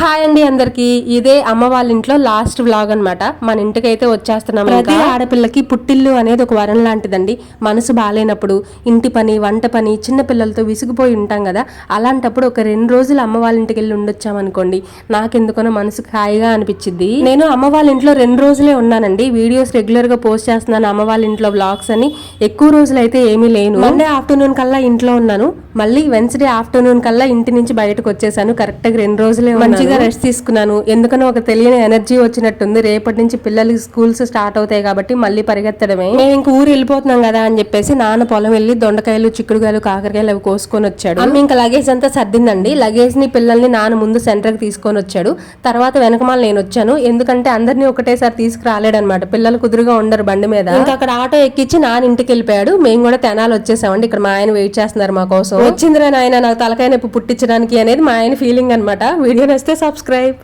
Hi అండి అందరికి. ఇదే అమ్మ వాళ్ళ ఇంట్లో లాస్ట్ వ్లాగ్ అనమాట. మన ఇంటికి అయితే వచ్చేస్తున్నాం. ప్రతి ఆడపిల్లకి పుట్టిల్లు అనేది ఒక వరం లాంటిదండి. మనసు బాగాలేనప్పుడు ఇంటి పని, వంట పని, చిన్న పిల్లలతో విసిగిపోయి ఉంటాం కదా. అలాంటప్పుడు ఒక 2 రోజులు అమ్మ వాళ్ళ ఇంటికి వెళ్ళి ఉండొచ్చామనుకోండి, నాకెందుకనో మనసుకు హాయిగా అనిపించింది. నేను అమ్మ వాళ్ళ ఇంట్లో 2 రోజులే ఉన్నానండి. వీడియోస్ రెగ్యులర్ గా పోస్ట్ చేస్తున్నాను అమ్మ వాళ్ళ ఇంట్లో వ్లాగ్స్ అని. ఎక్కువ రోజులు అయితే ఏమీ లేను. మండే ఆఫ్టర్నూన్ కల్లా ఇంట్లో ఉన్నాను. మళ్ళీ వెన్స్డే ఆఫ్టర్నూన్ కల్లా ఇంటి నుంచి బయటకు వచ్చేసాను. కరెక్ట్ గా 2 రోజులే మంచిగా రెస్ట్ తీసుకున్నాను. ఎందుకనో ఒక తెలియని ఎనర్జీ వచ్చినట్టుంది. రేపటి నుంచి పిల్లలకి స్కూల్స్ స్టార్ట్ అవుతాయి కాబట్టి మళ్ళీ పరిగెత్తడమే. మేము ఇంక ఊరు వెళ్ళిపోతున్నాం కదా అని చెప్పేసి నాన్న పొలం వెళ్ళి దొండకాయలు, చిక్కుడుకాయలు, కాకరకాయలు అవి కోసుకొని వచ్చాడు. ఇంకా లగేజ్ అంతా సర్దిందండి. లగేజ్ ని పిల్లల్ని నాన్న ముందు సెంటర్ కి తీసుకొని వచ్చాడు. తర్వాత వెనకమాల నేను వచ్చాను. ఎందుకంటే అందరినీ ఒకటేసారి తీసుకురాలేడనమాట. పిల్లలు కుదురుగా ఉండరు బండి మీద. ఇంకా అక్కడ ఆటో ఎక్కించి నాన్న ఇంటికి వెళ్ళిపోయాడు. మేము కూడా తెనాలి వచ్చేసామండి. ఇక్కడ మా ఆయన వెయిట్ చేస్తున్నారు మా కోసం. వచ్చిందిరా నాయన నాకు తలకాయ నొప్పి పుట్టించడానికి అనేది మా ఆయన ఫీలింగ్ అనమాట. వీడియో నచ్చితే సబ్స్క్రైబ్.